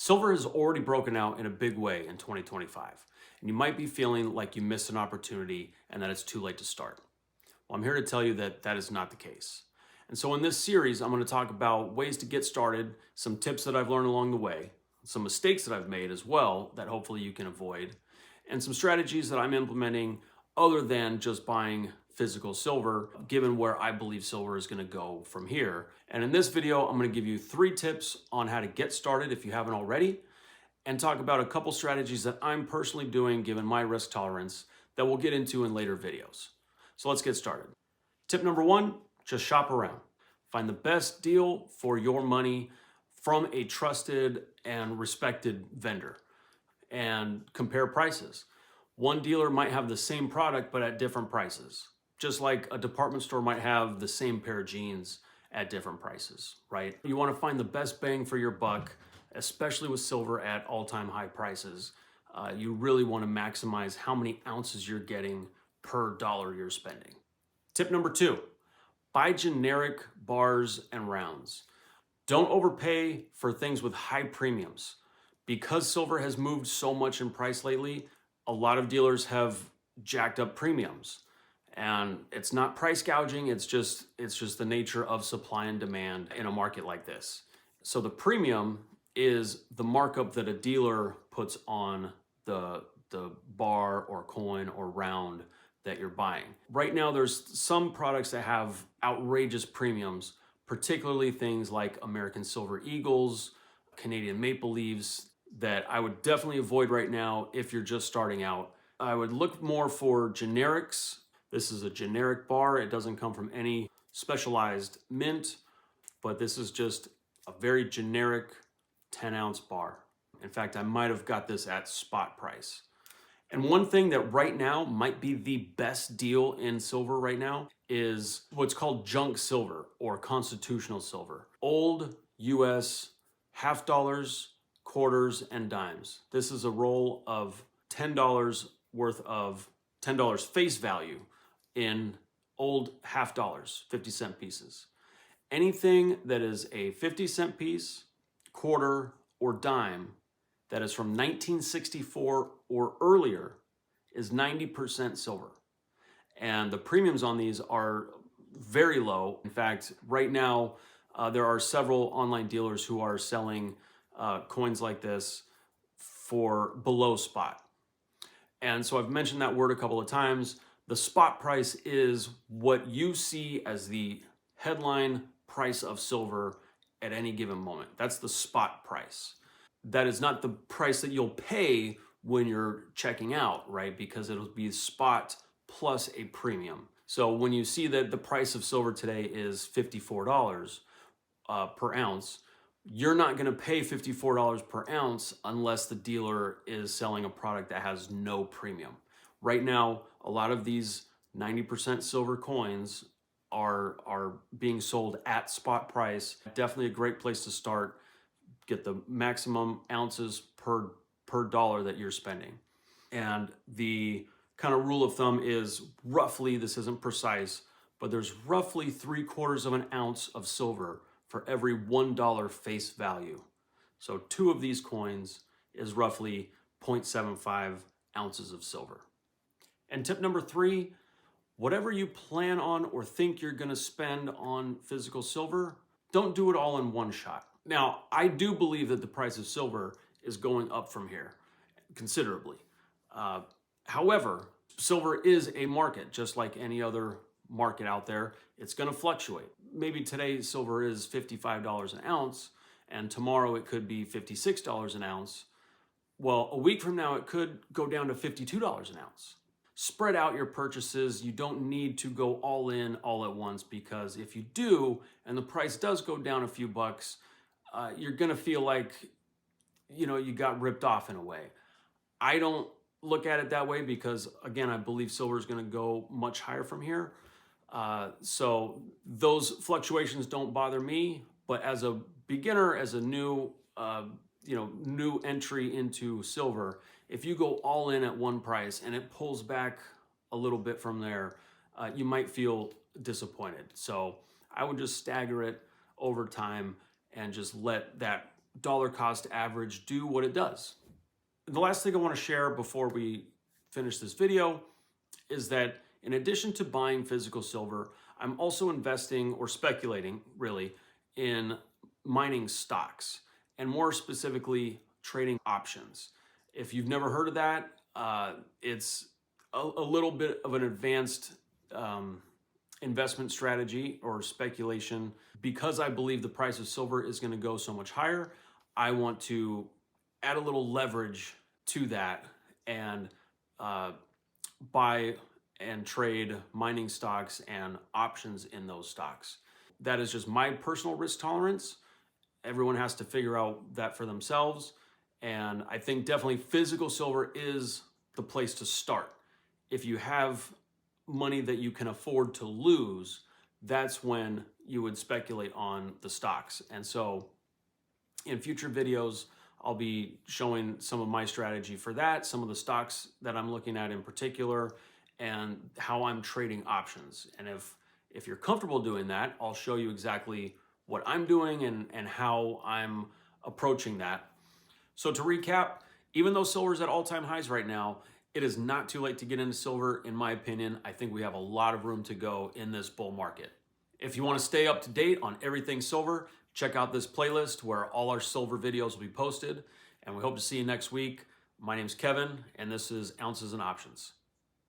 Silver has already broken out in a big way in 2025, and you might be feeling like you missed an opportunity and that it's too late to start. Well, I'm here to tell you that that is not the case. And so in this series, I'm going to talk about ways to get started, some tips that I've learned along the way, some mistakes that I've made as well that hopefully you can avoid, and some strategies that I'm implementing other than just buying physical silver, given where I believe silver is going to go from here. And in this video, I'm going to give you 3 tips on how to get started if you haven't already, and talk about a couple strategies that I'm personally doing given my risk tolerance that we'll get into in later videos. So let's get started. Tip number 1, just shop around. Find the best deal for your money from a trusted and respected vendor and compare prices. One dealer might have the same product but at different prices, just like a department store might have the same pair of jeans at different prices, right? You want to find the best bang for your buck, especially with silver at all-time high prices. You really want to maximize how many ounces you're getting per dollar you're spending. Tip number 2, buy generic bars and rounds. Don't overpay for things with high premiums. Because silver has moved so much in price lately, a lot of dealers have jacked up premiums. And it's not price gouging, it's just the nature of supply and demand in a market like this. So the premium is the markup that a dealer puts on the bar or coin or round that you're buying. Right now, there's some products that have outrageous premiums, particularly things like American Silver Eagles, Canadian Maple Leaves, that I would definitely avoid right now if you're just starting out. I would look more for generics. This is a generic bar. It doesn't come from any specialized mint, but this is just a very generic 10-ounce bar. In fact, I might have got this at spot price. And one thing that right now might be the best deal in silver right now is what's called junk silver or constitutional silver. Old US half dollars, quarters, and dimes. This is a roll of $10 worth of $10 face value in old half dollars, 50-cent pieces. Anything that is a 50-cent piece, quarter, or dime that is from 1964 or earlier is 90% silver. And the premiums on these are very low. In fact, right now, there are several online dealers who are selling coins like this for below spot. And so I've mentioned that word a couple of times. The spot price is what you see as the headline price of silver at any given moment. That's the spot price. That is not the price that you'll pay when you're checking out, right? Because it'll be spot plus a premium. So when you see that the price of silver today is $54 per ounce, you're not going to pay $54 per ounce unless the dealer is selling a product that has no premium. Right now, a lot of these 90% silver coins are being sold at spot price. Definitely a great place to start. Get the maximum ounces per dollar that you're spending. And the kind of rule of thumb is roughly, this isn't precise, but there's roughly 3/4 of an ounce of silver for every $1 face value. So 2 of these coins is roughly 0.75 ounces of silver. And tip number 3, whatever you plan on or think you're gonna spend on physical silver, don't do it all in one shot. Now, I do believe that the price of silver is going up from here considerably. However, silver is a market, just like any other market out there. It's going to fluctuate. Maybe today silver is $55 an ounce, and tomorrow it could be $56 an ounce. Well, a week from now, it could go down to $52 an ounce. Spread out your purchases. You don't need to go all in all at once, because if you do, and the price does go down a few bucks, you're going to feel like, you got ripped off in a way. I don't look at it that way because, again, I believe silver is going to go much higher from here. So those fluctuations don't bother me. But as a beginner, as a new entry into silver, if you go all in at one price and it pulls back a little bit from there, you might feel disappointed. So I would just stagger it over time and just let that dollar cost average do what it does. The last thing I want to share before we finish this video is that in addition to buying physical silver, I'm also investing or speculating really in mining stocks, and more specifically trading options. If you've never heard of that, it's a little bit of an advanced investment strategy or speculation. Because I believe the price of silver is going to go so much higher, I want to add a little leverage to that and buy and trade mining stocks and options in those stocks. That is just my personal risk tolerance. Everyone has to figure out that for themselves. And I think definitely physical silver is the place to start. If you have money that you can afford to lose, that's when you would speculate on the stocks. And so in future videos, I'll be showing some of my strategy for that, some of the stocks that I'm looking at in particular, and how I'm trading options. And if you're comfortable doing that, I'll show you exactly what I'm doing and how I'm approaching that. So to recap, even though silver's at all-time highs right now, it is not too late to get into silver, in my opinion. I think we have a lot of room to go in this bull market. If you want to stay up to date on everything silver, check out this playlist where all our silver videos will be posted. And we hope to see you next week. My name's Kevin, and this is Ounces and Options.